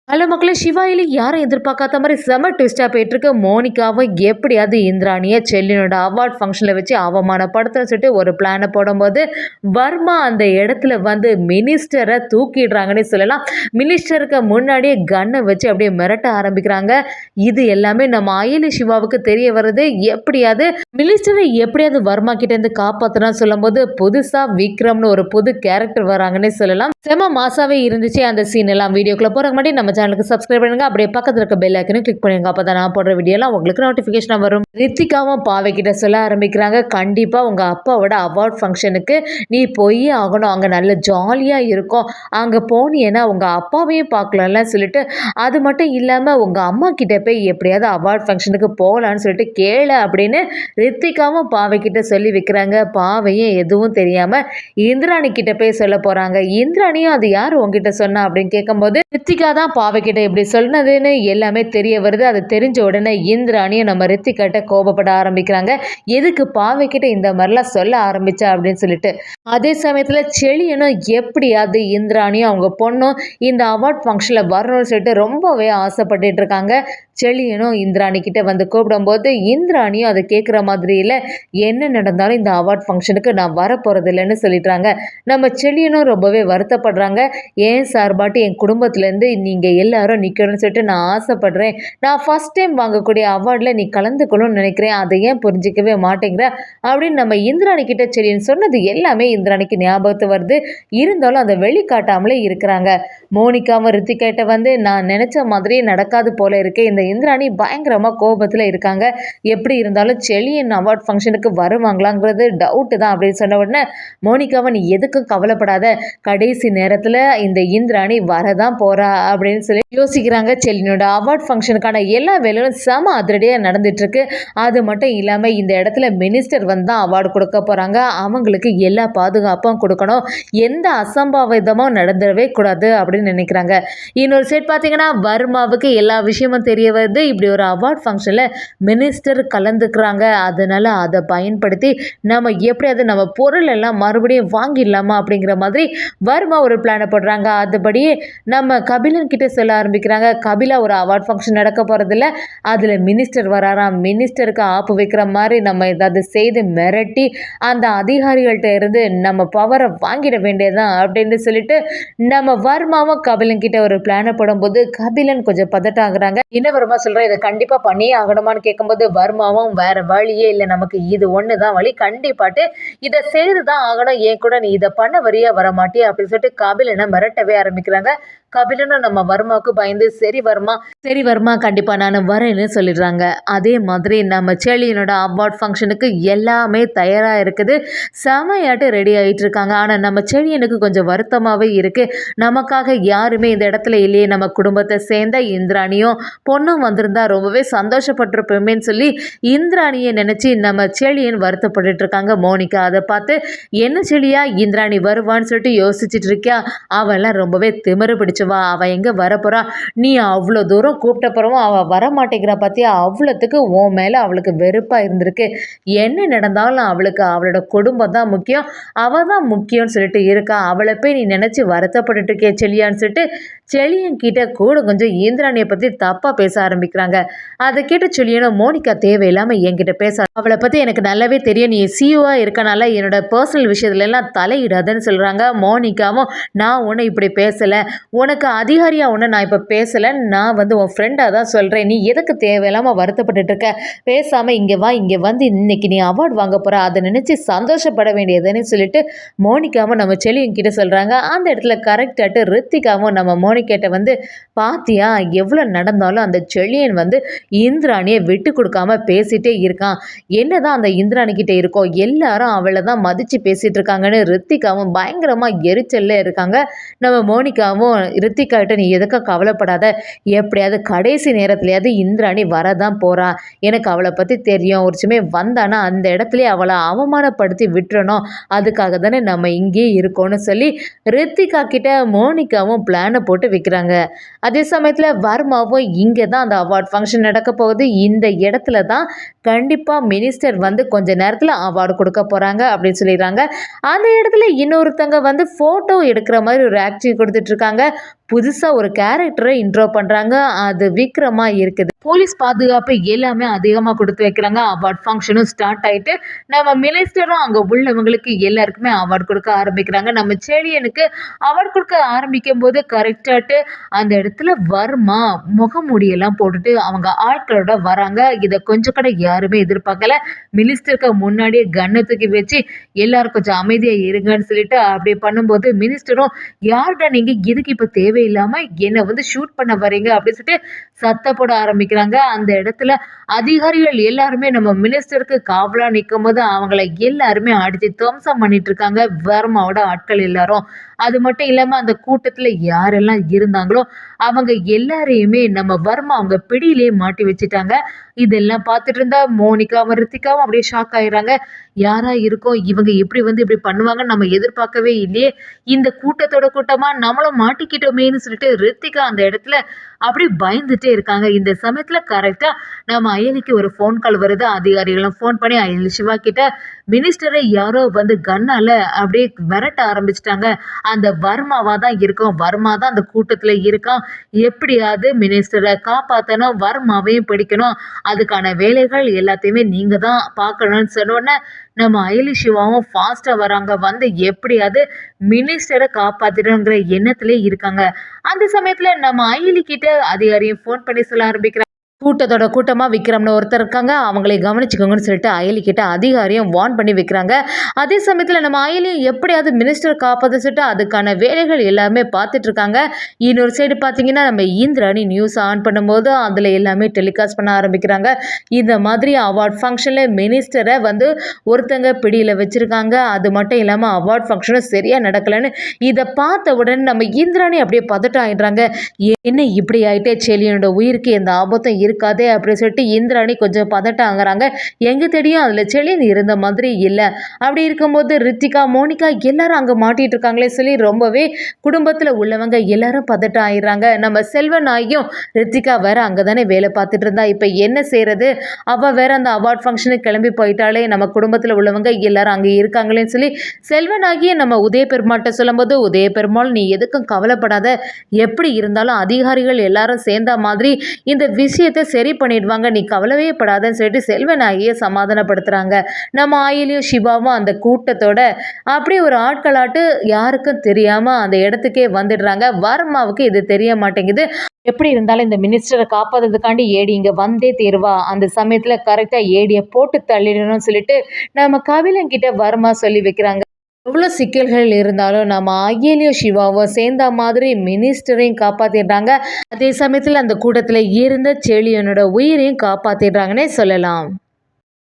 Hello மக்களே, சிவாயில யாரும் எதிர்பார்க்காத மாதிரி செம ட்விஸ்ட்டாக போயிட்டுருக்கு. மோனிகாவை எப்படியாவது இந்திராணியை செல்லினோட அவார்ட் ஃபங்க்ஷனில் வச்சு அவமானப்படுத்துன்னு சொல்லிட்டு ஒரு பிளானை போடும்போது வர்மா அந்த இடத்துல வந்து மினிஸ்டரை தூக்கிடுறாங்கன்னு சொல்லலாம். மினிஸ்டருக்கு முன்னாடியே கன்னை வச்சு அப்படியே மிரட்ட ஆரம்பிக்கிறாங்க. இது எல்லாமே நம்ம அயலி சிவாவுக்கு தெரிய வருது. எப்படியாவது மினிஸ்டரை எப்படியாவது வர்மா கிட்டேருந்து காப்பாற்றணும்னு சொல்லும்போது புதுசாக விக்ரம்னு ஒரு புது கேரக்டர் வராங்கன்னே சொல்லலாம். செம மாசாவே இருந்துச்சு அந்த சீன் எல்லாம். வீடியோக்குள்ளே போகிற முன்னாடி நம்ம சேனலுக்கு சப்ஸ்கிரைப் பண்ணுங்க, அப்படியே பக்கத்தில் இருக்க பெல் ஐக்கனையும் கிளிக் பண்ணுங்க. அப்போ தான் நான் போடுற வீடியோலாம் உங்களுக்கு நோட்டிஃபிகேஷனாக வரும். ரித்திகாவும் பாவை கிட்ட சொல்ல ஆரம்பிக்கிறாங்க, கண்டிப்பாக உங்கள் அப்பாவோட அவார்ட் ஃபங்க்ஷனுக்கு நீ போய் ஆகணும், அங்கே நல்ல ஜாலியாக இருக்கும், அங்கே போனீங்கன்னா உங்கள் அப்பாவையும் பார்க்கலாம்ல சொல்லிட்டு, அது மட்டும் இல்லாமல் உங்கள் அம்மா கிட்ட போய் எப்படியாவது அவார்ட் ஃபங்க்ஷனுக்கு போகலான்னு சொல்லிட்டு கேளு அப்படின்னு ரித்திகாவும் பாவை கிட்ட சொல்லி வைக்கிறாங்க. பாவையும் எதுவும் தெரியாமல் இந்திராணி கிட்ட போய் சொல்ல போகிறாங்க. இந்திராணியும் அது யார் உங்ககிட்ட சொன்னா அப்படின்னு கேட்கும்போது ரித்திகா தான் பாவைக்கிட்ட இப்படி சொன்னதுன்னு எல்லாமே தெரிய வருது. அது தெரிஞ்ச உடனே இந்திராணியும் நம்ம ரித்திகாட்ட கோபப்பட ஆரம்பிக்கிறாங்க. எதுக்கு பாவைக்கிட்ட இந்த மாதிரிலாம் சொல்ல ஆரம்பிச்சா அப்படின்னு சொல்லிட்டு. அதே சமயத்தில் செழியனும் எப்படியாவது இந்திராணியும் அவங்க பொண்ணும் இந்த அவார்ட் ஃபங்க்ஷனில் வரணும்னு சொல்லிட்டு ரொம்பவே ஆசைப்பட்டுட்டு இருக்காங்க. செழியனும் இந்திராணி கிட்ட வந்து கூப்பிடும்போது இந்திராணியும் அதை கேட்குற மாதிரி இல்லை, என்ன நடந்தாலும் இந்த அவார்ட் ஃபங்க்ஷனுக்கு நான் வரப்போகிறது இல்லைன்னு சொல்லிடுறாங்க. நம்ம செழியனும் ரொம்பவே வருத்தப்படுறாங்க. ஏன் சார்பாட்டு என் குடும்பத்துலேருந்து நீங்கள் எல்லாரும் நிற்கணும்னு சொல்லிட்டு நான் ஆசைப்படுறேன், நான் ஃபஸ்ட் டைம் வாங்கக்கூடிய அவார்டில் நீ கலந்துக்கணும்னு நினைக்கிறேன், அதை ஏன் புரிஞ்சிக்கவே மாட்டேங்கிற அப்படின்னு நம்ம இந்திராணி கிட்ட செழியன் சொன்னது எல்லாமே இந்திராணிக்கு ஞாபகத்து வருது. இருந்தாலும் அதை வெளிக்காட்டாமலே இருக்கிறாங்க. மோனிகாவும் ரித்திகிட்ட வந்து நான் நினச்ச மாதிரியே நடக்காது போல இருக்கு, இந்த இந்திராணி பயங்கரமாக கோபத்தில் இருக்காங்க, எப்படி இருந்தாலும் செழியன் அவார்ட் ஃபங்க்ஷனுக்கு வருவாங்களாங்கிறது டவுட்டு தான் அப்படின்னு சொன்ன உடனே மோனிகாவை நீ எதுக்கும் கவலைப்படாத, கடைசி நேரத்தில் இந்த இந்திராணி வரதான் போறா அப்படின்னு சொல்லி யோசிக்கிறாங்க. செல்லினோட அவார்ட் ஃபங்க்ஷனுக்கான எல்லா வேலையும் செம அதிரடியாக நடந்துட்டுருக்கு. அது மட்டும் இல்லாமல் இந்த இடத்துல மினிஸ்டர் வந்து தான் அவார்டு கொடுக்க போகிறாங்க. அவங்களுக்கு எல்லா பாதுகாப்பும் கொடுக்கணும், எந்த அசம்பாவிதமும் நடந்துடவே கூடாது அப்படின்னு நினைக்கிறாங்க. இன்னொரு சைட் பார்த்தீங்கன்னா வர்மாவுக்கு எல்லா விஷயமும் தெரிய வருது. இப்படி ஒரு அவார்ட் ஃபங்க்ஷனில் மினிஸ்டர் கலந்துக்கிறாங்க, அதனால அதை பயன்படுத்தி நம்ம எப்படியாவது நம்ம பொருள் எல்லாம் மறுபடியும் வாங்கிடலாமா அப்படிங்கிற மாதிரி வர்மா ஒரு பிளானை போடுறாங்க. அதுபடியே நம்ம கபிலன் கிட்ட சொல்ல ஆரம்பிக்கிறாங்க. கபிலா ஒரு அவார்ட் ஃபங்க்ஷன் நடக்க போகிறதில்ல, அதில் மினிஸ்டர் வராராம், மினிஸ்டருக்கு ஆப்பு வைக்கிற மாதிரி நம்ம ஏதாவது செய்து மிரட்டி அந்த அதிகாரிகள்கிட்ட இருந்து நம்ம பவரை வாங்கிட வேண்டியதுதான் அப்படின்னு சொல்லிட்டு நம்ம வர்மாவும் கபிலன் கிட்ட ஒரு பிளானை போடும்போது கபிலன் கொஞ்சம் பதட்டம் ஆகுறாங்க. என்ன வர்மா சொல்கிறேன், இதை கண்டிப்பாக பண்ணியே ஆகணுமான்னு கேட்கும்போது வர்மாவும் வேற வழியே இல்லை, நமக்கு இது ஒன்று தான் வழி, கண்டிப்பாட்டு இதை செய்து தான் ஆகணும், ஏன் கூட நீ இதை பண்ண வரியா வர மாட்டியா அப்படின்னு சொல்லிட்டு கபிலனை மிரட்டவே ஆரம்பிக்கிறாங்க. கபிலனும் நம்ம வர்மாவுக்கு பயந்து சரி வர்மா கண்டிப்பாக நான் வரேன்னு சொல்லிடுறாங்க. அதே மாதிரி நம்ம செழியனோட அவார்ட் ஃபங்க்ஷனுக்கு எல்லாமே தயாராக இருக்குது, செமையாட்டு ரெடி ஆகிட்டு இருக்காங்க. ஆனால் நம்ம செழியனுக்கு கொஞ்சம் வருத்தமாகவே இருக்குது, நமக்காக யாருமே இந்த இடத்துல இல்லையே, நம்ம குடும்பத்தை சேர்ந்த இந்திராணியும் பொண்ணும் வந்திருந்தா ரொம்பவே சந்தோஷப்பட்டிருப்போமேன்னு சொல்லி இந்திராணியை நினச்சி நம்ம செழியன் வருத்தப்பட்டு இருக்காங்க. மோனிகா அதை பார்த்து என்ன செழியா இந்திராணி வருவான்னு சொல்லிட்டு யோசிச்சுட்டு இருக்கியா, அவெல்லாம் ரொம்பவே திமிரு பிடிச்சவா, அவள் எங்கே வரப்போறா, நீ அவ்வளோ தூரம் கூப்பிட்ட பிறவும் அவள் வரமாட்டேங்கிறா பார்த்தியா, அவ்வளோத்துக்கு உன் மேலே அவளுக்கு வெறுப்பாக இருந்திருக்கு, என்ன நடந்தாலும் அவளுக்கு அவளோட குடும்பம் தான் முக்கியம், அவள் தான் முக்கியம்னு சொல்லிட்டு இருக்கா, அவளை போய் நீ நினச்சி வருத்தப்பட்டுட்டு இருக்கே செழியான்னு சொல்லிட்டு செழியன் கிட்ட கூட கொஞ்சம் இந்திராணியை பற்றி தப்பாக பேச ஆரம்பிக்கிறாங்க. அதை கேட்டு செழியனும் மோனிகா தேவையில்லாமல் என்கிட்ட பேச, அவளை பற்றி எனக்கு நல்லாவே தெரியும், நீ சிஓவாக இருக்கனால என்னோட பர்சனல் விஷயத்துலலாம் தலையிடாதுன்னு சொல்கிறாங்க. மோனிகாவும் நான் உன்னை இப்படி பேசலை, உனக்கு அதிகாரியாக ஒன்று நான் இப்போ பேசலை, நான் வந்து உன் ஃப்ரெண்டாக தான் சொல்கிறேன், நீ எதுக்கு தேவையில்லாமல் வருத்தப்பட்டு இருக்க, பேசாமல் இங்கே வா, இங்கே வந்து இன்னைக்கு நீ அவார்டு வாங்க போகிற, அதை நினச்சி சந்தோஷப்பட வேண்டியதுன்னு சொல்லிட்டு மோனிகாவும் நம்ம செழியன் கிட்ட சொல்கிறாங்க. அந்த இடத்துல கரெக்டாகிட்டு ரித்திகாவும் நம்ம மோனிகிட்ட வந்து பாத்தியா எவ்வளோ நடந்தாலும் அந்த செழியன் வந்து இந்திராணியை விட்டு கொடுக்காம பேசிகிட்டே இருக்கான், என்னதான் அந்த இந்திராணி கிட்டே இருக்கோ எல்லாரும் அவளை தான் மதித்து பேசிகிட்டு இருக்காங்கன்னு ரித்திகாவும் பயங்கரமாக எரிச்சல்ல இருக்காங்க. நம்ம மோனிகாவும் ரித்திகாட்ட நீ எதுக்கும் கவலைப்படாத, எப்படியாவது கடைசி நேரத்துலையாவது இந்திராணி வரதான் போகிறா, எனக்கு அவளை பற்றி தெரியும், ஒரு சுமே வந்தானா அந்த இடத்துலையே அவளை அவமானப்படுத்தி விட்டுறணும், அதுக்காக தானே நம்ம இங்கே இருக்கோன்னு சொல்லி ரித்திகா கிட்ட மோனிகாவும் பிளானை போட்டு வைக்கிறாங்க. அதே சமயத்தில் வர்மாவும் இங்கே தான் அந்த அவார்ட் ஃபங்க்ஷன் நடக்க போகுது, இந்த இடத்துல தான் கண்டிப்பாக மினிஸ்டர் வந்து கொஞ்ச நேரத்தில் அவார்டு கொடுக்க போகிறாங்க அப்படின்னு சொல்லிடுறாங்க. அந்த இடத்துல இன்னொருத்தங்க வந்து ஃபோட்டோ எடுக்கிற மாதிரி ஒரு ஆக்டிவ் கொடுத்துட்ருக்காங்க. புதுசாக ஒரு கேரக்டரை இன்ட்ரோ பண்ணுறாங்க. அது விக்ரமா இருக்குது. போலீஸ் பாதுகாப்பு எல்லாமே அதிகமாக கொடுத்து வைக்கிறாங்க. அவார்ட் ஃபங்க்ஷனும் ஸ்டார்ட் ஆயிட்டு நம்ம மினிஸ்டரும் அங்கே உள்ளவங்களுக்கு எல்லாருக்குமே அவார்ட் கொடுக்க ஆரம்பிக்கிறாங்க. நம்ம செழியனுக்கு அவார்ட் கொடுக்க ஆரம்பிக்கும் போது கரெக்டாட்டு அந்த இடத்துல வர்மா முகமூடியெல்லாம் போட்டுட்டு அவங்க ஆட்களோட வராங்க. இதை கொஞ்சம் கூட யாருமே எதிர்பார்க்கல. மினிஸ்டருக்கு முன்னாடியே கன்னை தூக்கி வச்சு எல்லாரும் கொஞ்சம் அமைதியாக இருங்கன்னு சொல்லிட்டு அப்படி பண்ணும்போது மினிஸ்டரும் யாருடா நீங்க இதுக்கு இப்போ தேவையில்லாம என்னை வந்து ஷூட் பண்ண வரீங்க அப்படின்னு சொல்லிட்டு சத்த போட ஆரம்பிக்கிறாங்க. அந்த இடத்துல அதிகாரிகள் எல்லாருமே நம்ம மினிஸ்டருக்கு காவலா நிற்கும் போது அவங்கள எல்லாருமே அடிச்சு துவம்சம் பண்ணிட்டு இருக்காங்க வர்மாவோட ஆட்கள் எல்லாரும். அது மட்டும் இல்லாம அந்த கூட்டத்துல யாரெல்லாம் இருந்தாங்களோ அவங்க எல்லாரையுமே நம்ம வர்மா அவங்க பிடியிலேயே மாட்டி வச்சுட்டாங்க. இதெல்லாம் பார்த்துட்டு இருந்தா மோனிகாவும் ரித்திகாவும் அப்படியே ஷாக் ஆயிடுறாங்க. யாரா இருக்கும் இவங்க இப்படி வந்து இப்படி பண்ணுவாங்கன்னு நம்ம எதிர்பார்க்கவே இல்லையே, இந்த கூட்டத்தோட கூட்டமா நம்மளும் மாட்டிக்கிட்டோமேன்னு சொல்லிட்டு ரித்திகா அந்த இடத்துல அப்படியே பயந்துட்டே இருக்காங்க. இந்த சமயத்துல கரெக்டா நம்ம அயலிக்கு ஒரு ஃபோன் கால் வருது. அதிகாரிகளும் ஃபோன் பண்ணி அயலி சிவா கிட்ட மினிஸ்டரை யாரோ வந்து கன்னால அப்படியே மிரட்ட ஆரம்பிச்சிட்டாங்க. அந்த வர்மாவா தான் இருக்கும், வர்மா தான் அந்த கூட்டத்துல இருக்கான், எப்படியாவது மினிஸ்டரை காப்பாற்றணும், வர்மாவையும் பிடிக்கணும், அதுக்கான வேலைகள் எல்லாத்தையுமே நீங்க தான் பார்க்கணும்னு சொன்னோன்னே நம்ம அயலி சிவாவும் ஃபாஸ்டா வராங்க. வந்து எப்படியாவது மினிஸ்டரை காப்பாத்திடணுங்கிற எண்ணத்திலே இருக்காங்க. அந்த சமயத்துல நம்ம அயலி கிட்ட அதிகாரியும் ஃபோன் பண்ணி சொல்ல ஆரம்பிக்கிறாங்க. கூட்டத்தோட கூட்டமாக விக்ரம்னு ஒருத்தர் இருக்காங்க, அவங்களை கவனிச்சுக்கோங்கன்னு சொல்லிட்டு அயலி கிட்ட அதிகாரியும் வார்ன் பண்ணி வைக்கிறாங்க. அதே சமயத்தில் நம்ம அயலியும் எப்படியாவது மினிஸ்டர் காப்பாற்ற சொல்லிட்டு அதுக்கான வேலைகள் எல்லாமே பார்த்துட்டு இருக்காங்க. இன்னொரு சைடு பார்த்தீங்கன்னா நம்ம இந்திராணி நியூஸ் ஆன் பண்ணும்போது அதில் எல்லாமே டெலிகாஸ்ட் பண்ண ஆரம்பிக்கிறாங்க. இந்த மாதிரி அவார்ட் ஃபங்க்ஷனில் மினிஸ்டரை வந்து ஒருத்தங்க பிடியில் வச்சுருக்காங்க. அது மட்டும் இல்லாமல் அவார்ட் ஃபங்க்ஷனும் சரியாக நடக்கலைன்னு இதை பார்த்த உடனே நம்ம இந்திராணி அப்படியே பதட்டம் ஆயிடுறாங்க. என்ன இப்படி ஆகிட்டே, செலியனோட உயிருக்கு எந்த ஆபத்தும் இருக்காதே அப்படின்னு சொல்லிட்டு இந்திராணி கொஞ்சம் பதட்டம் ஆகுறாங்க. எங்க தெரியும் அதுல செலியன் இருந்த மாதிரி இல்லை. அப்படி இருக்கும்போது ரித்திகா மோனிகா எல்லாரும் அங்க மாட்டிட்டு இருக்காங்களே சொல்லி ரொம்பவே குடும்பத்துல உள்ளவங்க எல்லாரும் பதட்டம் ஆயிடுறாங்க. நம்ம செல்வநாயகியும் ரித்திகா வேற அங்கதானே வேலை பார்த்துட்டு இருந்தா, இப்ப என்ன செய்யறது, அவ வேற அந்த அவார்ட் ஃபங்க்ஷனுக்கு கிளம்பி போயிட்டாலே, நம்ம குடும்பத்துல உள்ளவங்க எல்லாரும் அங்க இருக்காங்களேன்னு சொல்லி செல்வநாயகியை நம்ம உதய பெருமாள்கிட்ட சொல்லும்போது, உதய பெருமாள் நீ எதுக்கும் கவலைப்படாத, எப்படி இருந்தாலும் அதிகாரிகள் எல்லாரும் சேர்ந்த மாதிரி இந்த விஷயத்தை சரி பண்ணிடுவாங்க, நீ கவலையே படாதன்னு சொல்லிட்டு செல்வநாயகியை சமாதானப்படுத்துறாங்க. நம்ம ஆயிலியும் சிவாவும் அந்த கூட்டத்தோட அப்படியே ஒரு ஆட்களாட்டு யாருக்கும் தெரியாம அந்த இடத்துக்கே வந்துடுறாங்க. வர்மாவுக்கு இது தெரிய மாட்டேங்குது. எப்படி இருந்தாலும் இந்த மினிஸ்டரை காப்பாத்துறதுக்காண்டி ஏடி இங்க வந்தே தீர்வா, அந்த சமயத்துல கரெக்டா ஏடியை போட்டு தள்ளிடணும்னு சொல்லிட்டு நம்ம கபிலன் கிட்ட வர்மா சொல்லி வைக்கிறாங்க. எவ்வளோ சிக்கல்கள் இருந்தாலும் நம்ம அகிலியும் சிவாவும் சேர்ந்த மாதிரி மினிஸ்டரையும் காப்பாற்றிடுறாங்க. அதே சமயத்தில் அந்த கூட்டத்தில் இருந்த செழியனோட உயிரையும் காப்பாற்றிடுறாங்கன்னே சொல்லலாம்.